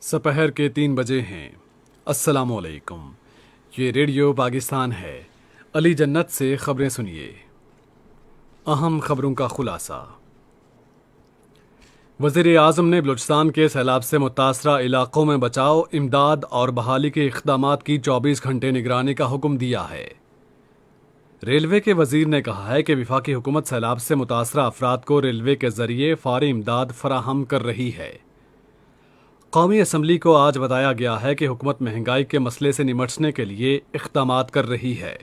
سپہر کے 3 بجے ہیں۔ السلام علیکم، یہ ریڈیو پاکستان ہے۔ علی جنت سے خبریں سنیے۔ اہم خبروں کا خلاصہ۔ وزیر اعظم نے بلوچستان کے سیلاب سے متاثرہ علاقوں میں بچاؤ، امداد اور بحالی کے اقدامات کی 24 گھنٹے نگرانی کا حکم دیا ہے۔ ریلوے کے وزیر نے کہا ہے کہ وفاقی حکومت سیلاب سے متاثرہ افراد کو ریلوے کے ذریعے فوری امداد فراہم کر رہی ہے۔ قومی اسمبلی کو آج بتایا گیا ہے کہ حکومت مہنگائی کے مسئلے سے نمٹنے کے لیے اقدامات کر رہی ہے۔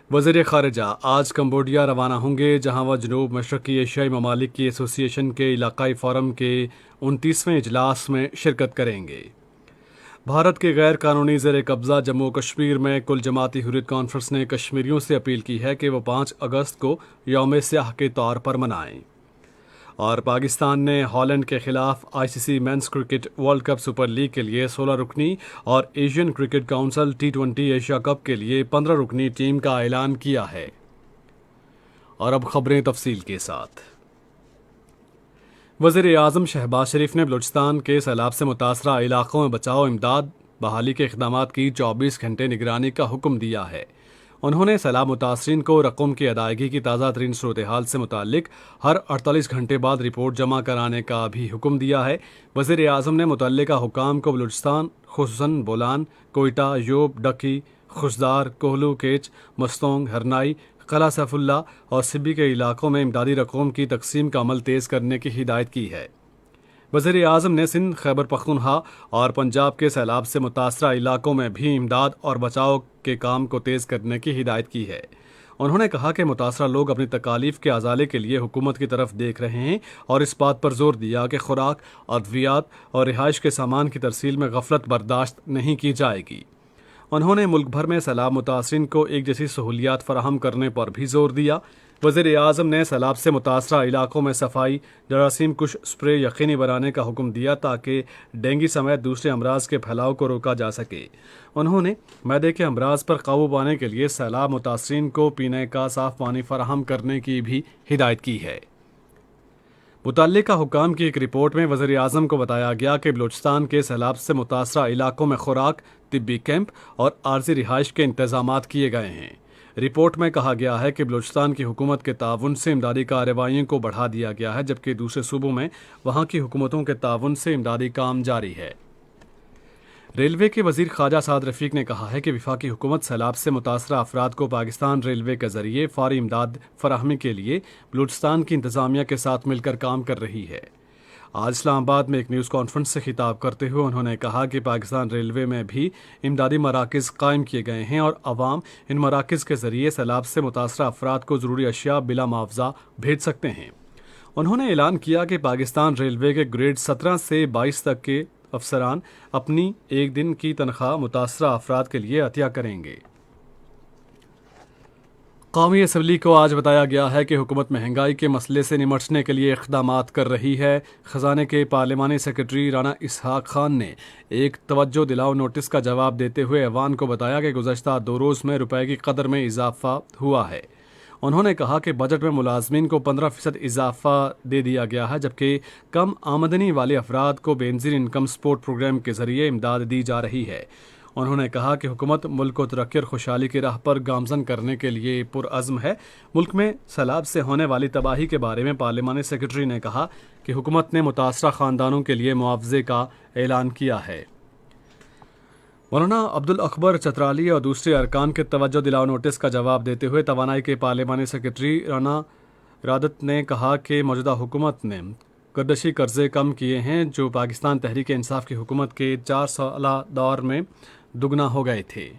وزیر خارجہ آج کمبوڈیا روانہ ہوں گے، جہاں وہ جنوب مشرقی ایشیائی ممالک کی ایسوسی ایشن کے علاقائی فورم کے 29ویں اجلاس میں شرکت کریں گے۔ بھارت کے غیر قانونی زیر قبضہ جموں و کشمیر میں کل جماعتی حریت کانفرنس نے کشمیریوں سے اپیل کی ہے کہ وہ 5 اگست کو یوم سیاہ کے طور پر منائیں۔ اور پاکستان نے ہالینڈ کے خلاف I C C men's cricket world cup super league کے لیے 16 رکنی اور Asian cricket council T20 Asia cup کے لیے 15 رکنی ٹیم کا اعلان کیا ہے۔ اور اب خبریں تفصیل کے ساتھ۔ وزیر اعظم شہباز شریف نے بلوچستان کے سیلاب سے متاثرہ علاقوں میں بچاؤ، امداد، بحالی کے اقدامات کی 24 گھنٹے نگرانی کا حکم دیا ہے۔ انہوں نے سیلاب متاثرین کو رقم کی ادائیگی کی تازہ ترین صورتحال سے متعلق ہر 48 گھنٹے بعد رپورٹ جمع کرانے کا بھی حکم دیا ہے۔ وزیر اعظم نے متعلقہ حکام کو بلوچستان خصوصاً بولان، کوئٹہ، یوب، ڈکی، خشدار، کوہلو، کیچ، مستونگ، ہرنائی، قلعہ سیف اللہ اور سبی کے علاقوں میں امدادی رقوم کی تقسیم کا عمل تیز کرنے کی ہدایت کی ہے۔ وزیر اعظم نے سندھ، خیبر پختونخوا اور پنجاب کے سیلاب سے متاثرہ علاقوں میں بھی امداد اور بچاؤ کے کام کو تیز کرنے کی ہدایت کی ہے۔ انہوں نے کہا کہ متاثرہ لوگ اپنی تکالیف کے ازالے کے لیے حکومت کی طرف دیکھ رہے ہیں اور اس بات پر زور دیا کہ خوراک، ادویات اور رہائش کے سامان کی ترسیل میں غفلت برداشت نہیں کی جائے گی۔ انہوں نے ملک بھر میں سیلاب متاثرین کو ایک جیسی سہولیات فراہم کرنے پر بھی زور دیا۔ وزیر اعظم نے سیلاب سے متاثرہ علاقوں میں صفائی، جراثیم کش اسپرے یقینی بنانے کا حکم دیا تاکہ ڈینگی سمیت دوسرے امراض کے پھیلاؤ کو روکا جا سکے۔ انہوں نے معدے کے امراض پر قابو پانے کے لیے سیلاب متاثرین کو پینے کا صاف پانی فراہم کرنے کی بھی ہدایت کی ہے۔ متعلقہ حکام کی ایک رپورٹ میں وزیر اعظم کو بتایا گیا کہ بلوچستان کے سیلاب سے متاثرہ علاقوں میں خوراک، طبی کیمپ اور عارضی رہائش کے انتظامات کیے گئے ہیں۔ رپورٹ میں کہا گیا ہے کہ بلوچستان کی حکومت کے تعاون سے امدادی کارروائیوں کو بڑھا دیا گیا ہے، جبکہ دوسرے صوبوں میں وہاں کی حکومتوں کے تعاون سے امدادی کام جاری ہے۔ ریلوے کے وزیر خواجہ سعد رفیق نے کہا ہے کہ وفاقی حکومت سیلاب سے متاثرہ افراد کو پاکستان ریلوے کے ذریعے فوری امداد فراہمی کے لیے بلوچستان کی انتظامیہ کے ساتھ مل کر کام کر رہی ہے۔ آج اسلام آباد میں ایک نیوز کانفرنس سے خطاب کرتے ہوئے انہوں نے کہا کہ پاکستان ریلوے میں بھی امدادی مراکز قائم کیے گئے ہیں اور عوام ان مراکز کے ذریعے سیلاب سے متاثرہ افراد کو ضروری اشیاء بلا معاوضہ بھیج سکتے ہیں۔ انہوں نے اعلان کیا کہ پاکستان ریلوے کے گریڈ 17 سے 22 تک کے افسران اپنی ایک دن کی تنخواہ متاثرہ افراد کے لیے عطیہ کریں گے۔ قومی اسمبلی کو آج بتایا گیا ہے کہ حکومت مہنگائی کے مسئلے سے نمٹنے کے لیے اقدامات کر رہی ہے۔ خزانے کے پارلیمانی سیکرٹری رانا اسحاق خان نے ایک توجہ دلاؤ نوٹس کا جواب دیتے ہوئے ایوان کو بتایا کہ گزشتہ 2 روز میں روپے کی قدر میں اضافہ ہوا ہے۔ انہوں نے کہا کہ بجٹ میں ملازمین کو 15% اضافہ دے دیا گیا ہے، جبکہ کم آمدنی والے افراد کو بے نظیر انکم سپورٹ پروگرام کے ذریعے امداد دی جا رہی ہے۔ انہوں نے کہا کہ حکومت ملک کو ترقی اور خوشحالی کی راہ پر گامزن کرنے کے لیے پرعزم ہے۔ ملک میں سیلاب سے ہونے والی تباہی کے بارے میں پارلیمانی سیکرٹری نے کہا کہ حکومت نے متاثرہ خاندانوں کے لیے معاوضے کا اعلان کیا ہے۔ مولانا عبدالاکبر چترالی اور دوسرے ارکان کے توجہ دلاؤ نوٹس کا جواب دیتے ہوئے توانائی کے پارلیمانی سیکرٹری رانا ارادت نے کہا کہ موجودہ حکومت نے گردشی قرضے کم کیے ہیں جو پاکستان تحریک انصاف کی حکومت کے 4 سالہ دور میں دگنا ہو گئے تھے۔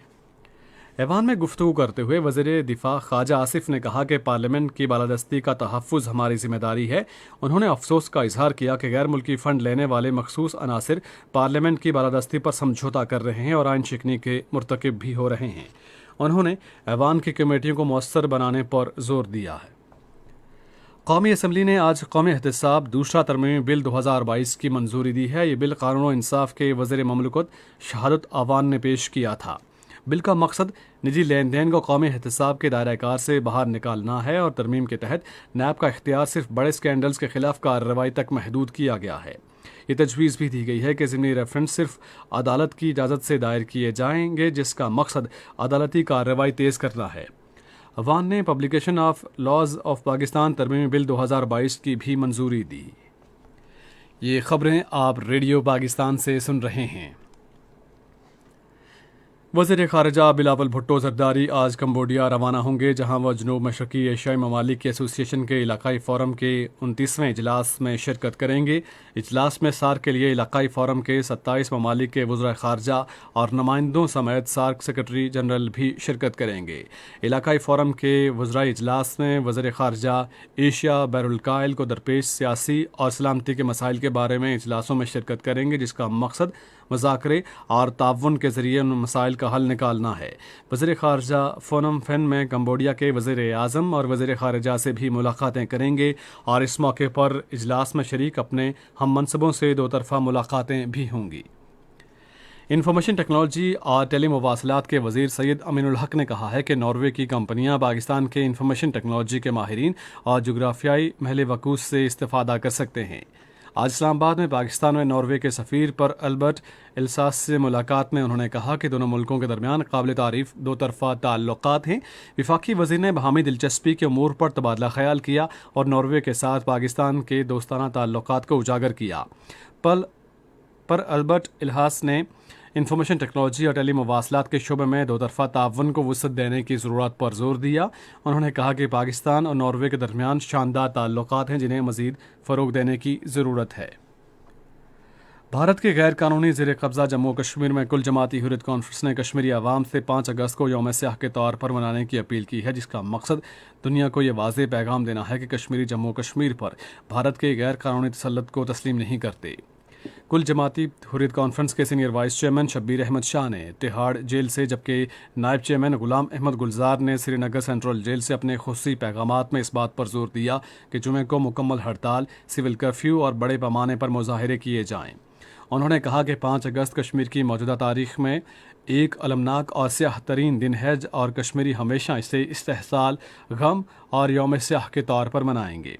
ایوان میں گفتگو کرتے ہوئے وزیر دفاع خواجہ آصف نے کہا کہ پارلیمنٹ کی بالادستی کا تحفظ ہماری ذمہ داری ہے۔ انہوں نے افسوس کا اظہار کیا کہ غیر ملکی فنڈ لینے والے مخصوص عناصر پارلیمنٹ کی بالادستی پر سمجھوتہ کر رہے ہیں اور آئین شکنی کے مرتکب بھی ہو رہے ہیں۔ انہوں نے ایوان کی کمیٹیوں کو مؤثر بنانے پر زور دیا ہے۔ قومی اسمبلی نے آج قومی احتساب دوسرا ترمیمی بل 2022 کی منظوری دی ہے۔ یہ بل قانون و انصاف کے وزیر مملکت شہادت آوان نے پیش کیا تھا۔ بل کا مقصد نجی لین دین کو قومی احتساب کے دائرہ کار سے باہر نکالنا ہے اور ترمیم کے تحت نیب کا اختیار صرف بڑے اسکینڈلز کے خلاف کارروائی تک محدود کیا گیا ہے۔ یہ تجویز بھی دی گئی ہے کہ ضمنی ریفرنس صرف عدالت کی اجازت سے دائر کیے جائیں گے، جس کا مقصد عدالتی کارروائی تیز کرنا ہے۔ ایوان نے publication of laws of Pakistan ترمیمی بل 2022 کی بھی منظوری دی۔ یہ خبریں آپ ریڈیو پاکستان سے سن رہے ہیں۔ وزیر خارجہ بلاول بھٹو زرداری آج کمبوڈیا روانہ ہوں گے، جہاں وہ جنوب مشرقی ایشیائی ممالک کی ایسوسی ایشن کے علاقائی فورم کے 29ویں اجلاس میں شرکت کریں گے۔ اجلاس میں سارک کے لیے علاقائی فورم کے 27 ممالک کے وزراء خارجہ اور نمائندوں سمیت سارک سیکرٹری جنرل بھی شرکت کریں گے۔ علاقائی فورم کے وزرائی اجلاس میں وزیر خارجہ ایشیا بحر الکاہل کو درپیش سیاسی اور سلامتی کے مسائل کے بارے میں اجلاسوں میں شرکت کریں گے، جس کا مقصد مذاکرے اور تعاون کے ذریعے ان مسائل کا حل نکالنا ہے۔ وزیر خارجہ فونم فین میں کمبوڈیا کے وزیر اعظم اور وزیر خارجہ سے بھی ملاقاتیں کریں گے اور اس موقع پر اجلاس میں شریک اپنے ہم منصبوں سے دو طرفہ ملاقاتیں بھی ہوں گی۔ انفارمیشن ٹیکنالوجی اور ٹیلی مواصلات کے وزیر سید امین الحق نے کہا ہے کہ ناروے کی کمپنیاں پاکستان کے انفارمیشن ٹیکنالوجی کے ماہرین اور جغرافیائی محل وقوع سے استفادہ کر سکتے ہیں۔ آج اسلام آباد میں پاکستان میں ناروے کے سفیر پر البرٹ الساس سے ملاقات میں انہوں نے کہا کہ دونوں ملکوں کے درمیان قابل تعریف دو طرفہ تعلقات ہیں۔ وفاقی وزیر نے باہمی دلچسپی کے امور پر تبادلہ خیال کیا اور ناروے کے ساتھ پاکستان کے دوستانہ تعلقات کو اجاگر کیا۔ پر البرٹ الحاس نے انفارمیشن ٹیکنالوجی اور ٹیلی مواصلات کے شعبے میں دو طرفہ تعاون کو وسعت دینے کی ضرورت پر زور دیا۔ انہوں نے کہا کہ پاکستان اور ناروے کے درمیان شاندار تعلقات ہیں، جنہیں مزید فروغ دینے کی ضرورت ہے۔ بھارت کے غیر قانونی زیر قبضہ جموں کشمیر میں کل جماعتی حریت کانفرنس نے کشمیری عوام سے 5 اگست کو یوم سیاہ کے طور پر منانے کی اپیل کی ہے، جس کا مقصد دنیا کو یہ واضح پیغام دینا ہے کہ کشمیری جموں کشمیر پر بھارت کے غیر قانونی تسلط کو تسلیم نہیں کرتے۔ کل جماعتی حریت کانفرنس کے senior vice chairman Shabir Ahmad Shah نے تہاڑ جیل سے، جبکہ نائب چیئرمین غلام احمد گلزار نے سری نگر سینٹرل جیل سے اپنے خصوصی پیغامات میں اس بات پر زور دیا کہ جمعے کو مکمل ہڑتال، سول کرفیو اور بڑے پیمانے پر مظاہرے کیے جائیں۔ انہوں نے کہا کہ 5 اگست کشمیر کی موجودہ تاریخ میں ایک المناک اور سیاہ ترین دن ہے اور کشمیری ہمیشہ اسے استحصال، غم اور یوم سیاہ کے طور پر منائیں گے۔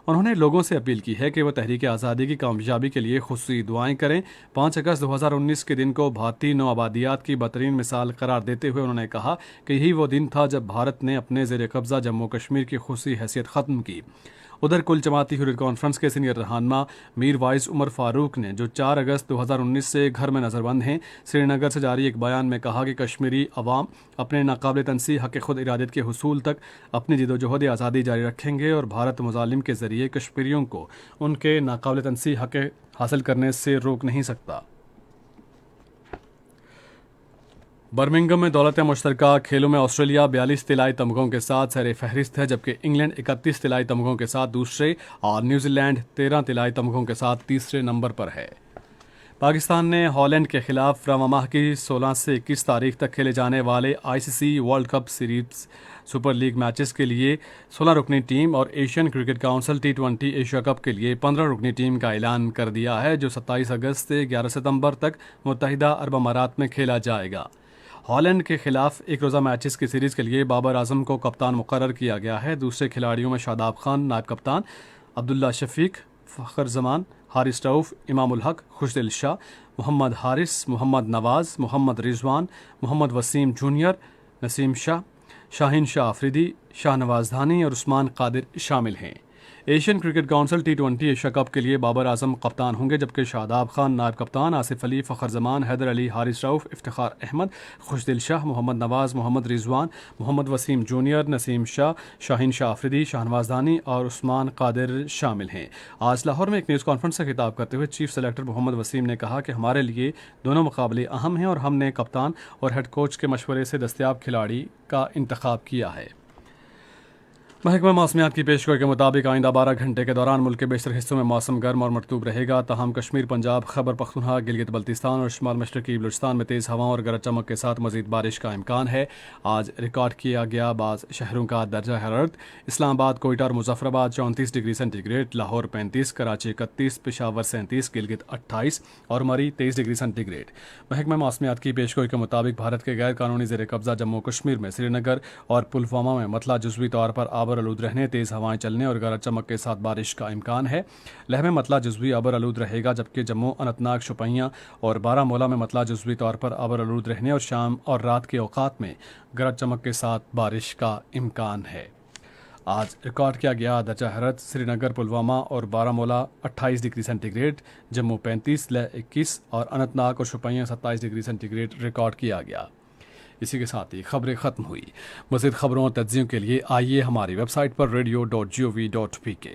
انہوں نے لوگوں سے اپیل کی ہے کہ وہ تحریک آزادی کی کامیابی کے لیے خصوصی دعائیں کریں۔ 5 اگست 2019 کے دن کو بھارتی نو آبادیات کی بدترین مثال قرار دیتے ہوئے انہوں نے کہا کہ یہی وہ دن تھا جب بھارت نے اپنے زیر قبضہ جموں کشمیر کی خصوصی حیثیت ختم کی۔ ادھر کل جماعتی حریت کانفرنس کے سینئر رہنما میر وائز عمر فاروق نے، جو 4 اگست 2019 سے گھر میں نظر بند ہیں، سری نگر سے جاری ایک بیان میں کہا کہ کشمیری عوام اپنے ناقابل تنسیح حق خود ارادیت کے حصول تک اپنی جدوجہد آزادی جاری رکھیں گے اور بھارت مظالم کے ذریعے کشمیریوں کو ان کے ناقابل تنسیح حق حاصل کرنے سے روک نہیں سکتا۔ برمنگھم میں دولت مشترکہ کھیلوں میں آسٹریلیا 42 طلائی تمغوں کے ساتھ سر فہرست ہے، جبکہ انگلینڈ 31 طلائی تمغوں کے ساتھ دوسرے اور نیوزی لینڈ 13 طلائی تمغوں کے ساتھ تیسرے نمبر پر ہے۔ پاکستان نے ہالینڈ کے خلاف رواں ماہ کی 16 سے 21 تاریخ تک کھیلے جانے والے ICC world cup series super league matches کے لیے 16 رکنی ٹیم اور Asian cricket council T20 Asia cup کے لیے 15 رکنی ٹیم کا اعلان کر دیا ہے، جو 27 اگست سے 11 ستمبر تک متحدہ عرب امارات میں کھیلا جائے گا۔ ہالینڈ کے خلاف ایک روزہ میچز کی سیریز کے لیے بابر اعظم کو کپتان مقرر کیا گیا ہے۔ دوسرے کھلاڑیوں میں شاداب خان نائب کپتان، عبداللہ شفیق، فخر زمان، حارث رؤف، امام الحق، خوشدل شاہ، محمد حارث، محمد نواز، محمد رضوان، محمد وسیم جونیئر، نسیم شاہ، شاہین شاہ آفریدی، شاہ نواز دھانی اور عثمان قادر شامل ہیں۔ Asian cricket council T20 Asia cup کے لیے بابر اعظم کپتان ہوں گے، جبکہ شاداب خان نائب کپتان، آصف علی، فخر زمان، حیدر علی، حارث رؤف، افتخار احمد، خوشدل شاہ، محمد نواز، محمد رضوان، محمد وسیم جونیئر، نسیم شاہ، شاہین شاہ آفریدی، شاہ نواز دھانی اور عثمان قادر شامل ہیں۔ آج لاہور میں ایک نیوز کانفرنس سے خطاب کرتے ہوئے چیف سلیکٹر محمد وسیم نے کہا کہ ہمارے لیے دونوں مقابلے اہم ہیں اور ہم نے کپتان اور ہیڈ کوچ کے مشورے سے دستیاب کھلاڑی کا انتخاب کیا ہے۔ محکمہ موسمیات کی پیشگوئی کے مطابق آئندہ 12 گھنٹے کے دوران ملک کے بیشتر حصوں میں موسم گرم اور مرطوب رہے گا، تاہم کشمیر، پنجاب، خیبر پختونخوا، گلگت بلتستان اور شمال مشرقی بلوچستان میں تیز ہواؤں اور گرج چمک کے ساتھ مزید بارش کا امکان ہے۔ آج ریکارڈ کیا گیا بعض شہروں کا درجہ حرارت: اسلام آباد، کوئٹہ اور مظفر آباد 34 ڈگری سینٹی گریڈ، لاہور 35، کراچی 31، پشاور 37، گلگت 28 اور مری 23 ڈگری سینٹی گریڈ۔ محکمہ موسمیات کی پیشگوئی کے مطابق بھارت کے غیر قانونی زیر قبضہ جموں کشمیر میں سری نگر اور پلوامہ میں مطلع جزوی طور پر آبر ابر آلود رہنے، تیز ہوائیں چلنے اور گرج چمک کے ساتھ بارش کا امکان ہے۔ لیہ میں مطلع جزوی ابر آلود رہے گا، جبکہ جموں، اننت ناگ، شوپیاں اور بارہمولہ میں مطلع جزوی طور پر ابر آلود رہنے اور شام اور رات کے اوقات میں گرج چمک کے ساتھ بارش کا امکان ہے۔ آج ریکارڈ کیا گیا درجہ حرارت: سری نگر، پلوامہ اور بارہمولہ 28 ڈگری سینٹی گریڈ، جموں 35، لیہ 21 اور اننت ناگ اور شوپیاں 27 ڈگری سینٹی گریڈ ریکارڈ کیا گیا۔ اسی کے ساتھ ہی خبریں ختم ہوئی۔ مزید خبروں اور تجزیوں کے لیے آئیے ہماری ویب سائٹ پر radio.gov.pk